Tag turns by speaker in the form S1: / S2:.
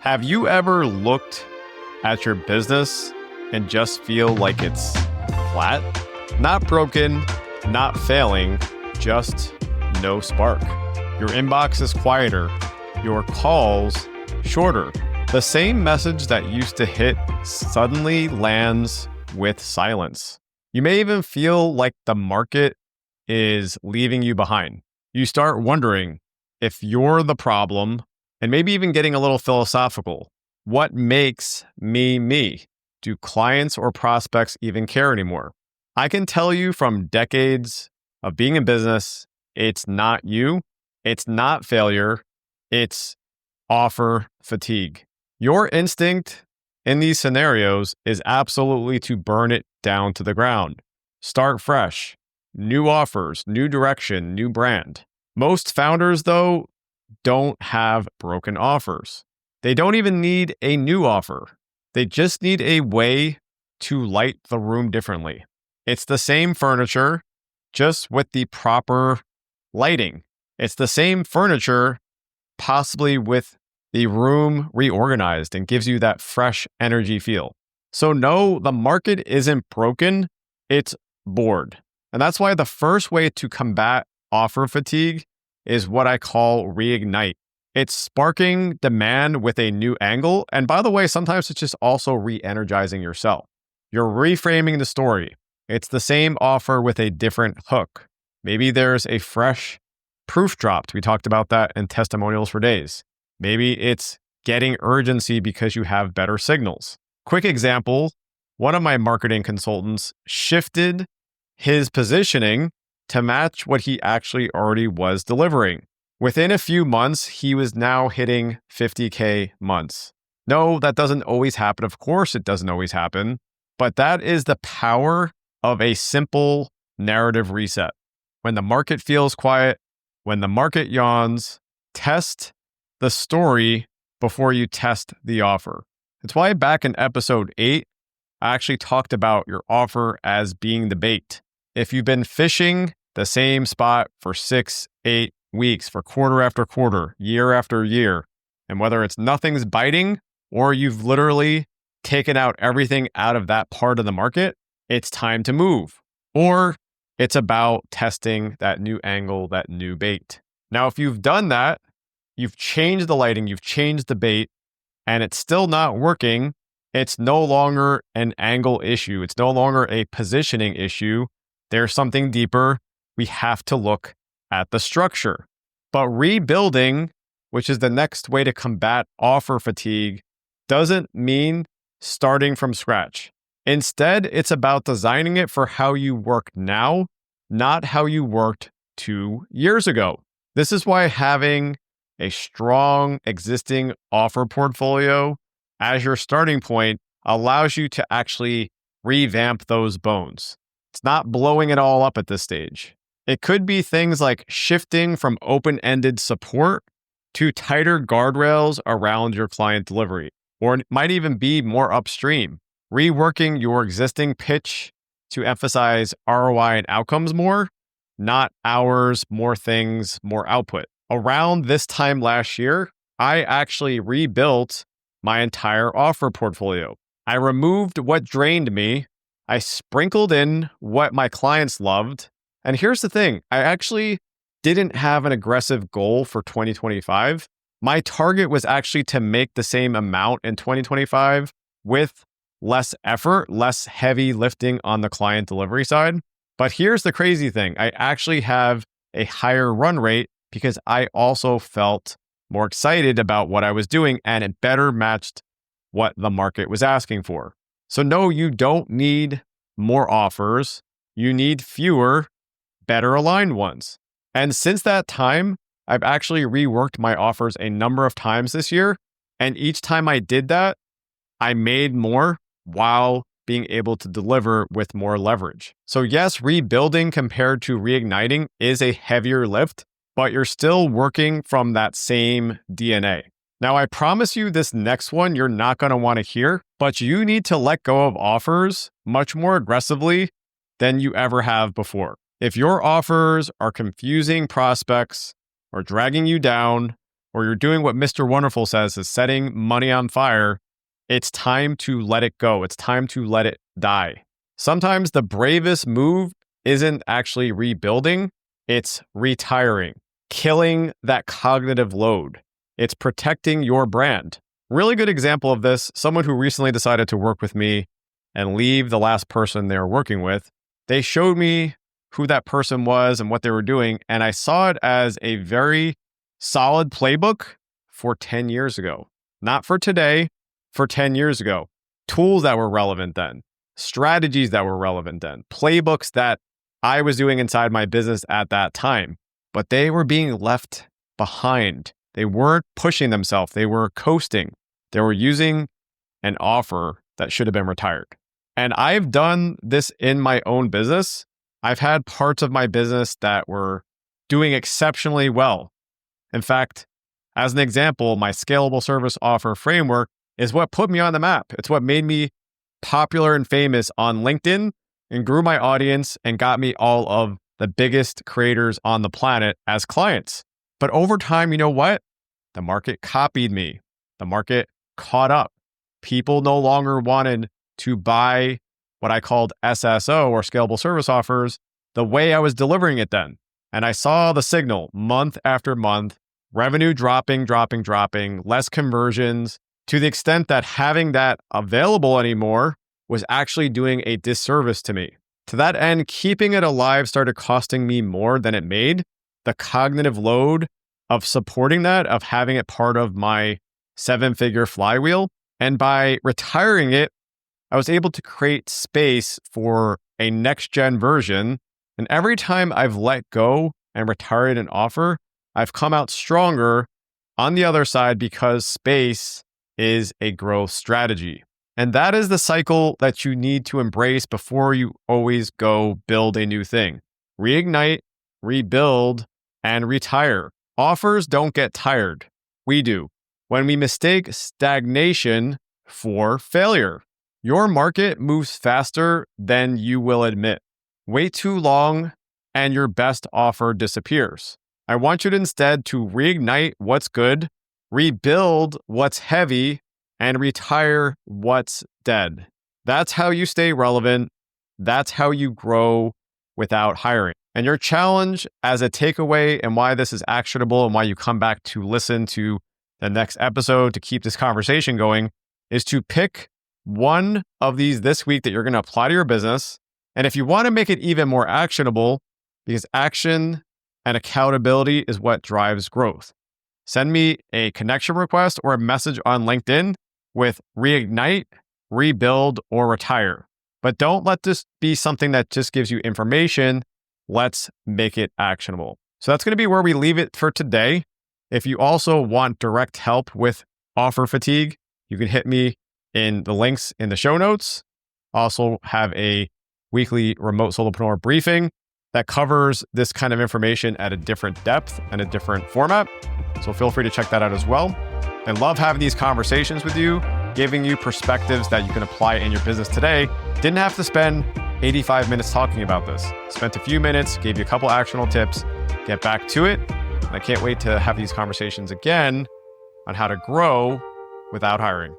S1: Have you ever looked at your business and just feel like it's flat? Not broken, not failing, just no spark. Your inbox is quieter, your calls shorter. The same message that used to hit suddenly lands with silence. You may even feel like the market is leaving you behind. You start wondering if you're the problem, and maybe even getting a little philosophical. What makes me me? Do clients or prospects even care anymore? I can tell you from decades of being in business, it's not you, it's not failure, it's offer fatigue. Your instinct in these scenarios is absolutely to burn it down to the ground. Start fresh, new offers, new direction, new brand. Most founders, though, don't have broken offers. They don't even need a new offer. They just need a way to light the room differently. It's the same furniture, just with the proper lighting. It's the same furniture, possibly with the room reorganized, and gives you that fresh energy feel. So no, the market isn't broken, it's bored. And that's why the first way to combat offer fatigue is what I call reignite. It's sparking demand with a new angle. And by the way, sometimes it's just also re-energizing yourself. You're reframing the story. It's the same offer with a different hook. Maybe there's a fresh proof dropped. We talked about that in testimonials for days. Maybe it's getting urgency because you have better signals. Quick example, one of my marketing consultants shifted his positioning to match what he actually already was delivering. Within a few months, he was now hitting 50K months. No, that doesn't always happen. Of course, it doesn't always happen. But that is the power of a simple narrative reset. When the market feels quiet, when the market yawns, test the story before you test the offer. It's why back in episode 8, I actually talked about your offer as being the bait. If you've been fishing the same spot for 6, 8 weeks, for quarter after quarter, year after year, and whether it's nothing's biting or you've literally taken out everything out of that part of the market, it's time to move. Or it's about testing that new angle, that new bait. Now, if you've done that, you've changed the lighting, you've changed the bait, and it's still not working, it's no longer an angle issue. It's no longer a positioning issue. There's something deeper. We have to look at the structure. But rebuilding, which is the next way to combat offer fatigue, doesn't mean starting from scratch. Instead, it's about designing it for how you work now, not how you worked 2 years ago. This is why having a strong existing offer portfolio as your starting point allows you to actually revamp those bones. It's not blowing it all up at this stage. It could be things like shifting from open-ended support to tighter guardrails around your client delivery, or it might even be more upstream, reworking your existing pitch to emphasize ROI and outcomes more, not hours, more things, more output. Around this time last year, I actually rebuilt my entire offer portfolio. I removed what drained me. I sprinkled in what my clients loved. And here's the thing, I actually didn't have an aggressive goal for 2025. My target was actually to make the same amount in 2025 with less effort, less heavy lifting on the client delivery side. But here's the crazy thing, I actually have a higher run rate because I also felt more excited about what I was doing and it better matched what the market was asking for. So no, you don't need more offers. You need fewer, better aligned ones. And since that time, I've actually reworked my offers a number of times this year. And each time I did that, I made more while being able to deliver with more leverage. So yes, rebuilding compared to reigniting is a heavier lift, but you're still working from that same DNA. Now, I promise you this next one you're not going to want to hear, but you need to let go of offers much more aggressively than you ever have before. If your offers are confusing prospects or dragging you down or you're doing what Mr. Wonderful says is setting money on fire, it's time to let it go. It's time to let it die. Sometimes the bravest move isn't actually rebuilding, it's retiring, killing that cognitive load. It's protecting your brand. Really good example of this, someone who recently decided to work with me and leave the last person they were working with. They showed me who that person was and what they were doing, and I saw it as a very solid playbook for 10 years ago. Not for today, for 10 years ago. Tools that were relevant then, strategies that were relevant then, playbooks that I was doing inside my business at that time, but they were being left behind. They weren't pushing themselves. They were coasting. They were using an offer that should have been retired. And I've done this in my own business. I've had parts of my business that were doing exceptionally well. In fact, as an example, my scalable service offer framework is what put me on the map. It's what made me popular and famous on LinkedIn and grew my audience and got me all of the biggest creators on the planet as clients. But over time, you know what? The market copied me. The market caught up. People no longer wanted to buy what I called SSO or scalable service offers the way I was delivering it then. And I saw the signal month after month, revenue dropping, less conversions, to the extent that having that available anymore was actually doing a disservice to me. To that end, keeping it alive started costing me more than it made. The cognitive load of supporting that, of having it part of my 7-figure flywheel. And by retiring it, I was able to create space for a next-gen version. And every time I've let go and retired an offer, I've come out stronger on the other side because space is a growth strategy. And that is the cycle that you need to embrace before you always go build a new thing. Reignite, rebuild, and retire. Offers don't get tired. We do. When we mistake stagnation for failure, your market moves faster than you will admit. Wait too long and your best offer disappears. I want you to instead to reignite what's good, rebuild what's heavy, and retire what's dead. That's how you stay relevant. That's how you grow without hiring. And your challenge as a takeaway and why this is actionable and why you come back to listen to the next episode to keep this conversation going is to pick one of these this week that you're going to apply to your business. And if you want to make it even more actionable, because action and accountability is what drives growth, send me a connection request or a message on LinkedIn with reignite, rebuild, or retire. But don't let this be something that just gives you information. Let's make it actionable. So that's going to be where we leave it for today. If you also want direct help with offer fatigue, you can hit me in the links in the show notes. Also have a weekly remote solopreneur briefing that covers this kind of information at a different depth and a different format. So feel free to check that out as well. I love having these conversations with you, giving you perspectives that you can apply in your business today. Didn't have to spend 85 minutes talking about this. Spent a few minutes, gave you a couple actionable tips, get back to it. And I can't wait to have these conversations again on how to grow without hiring.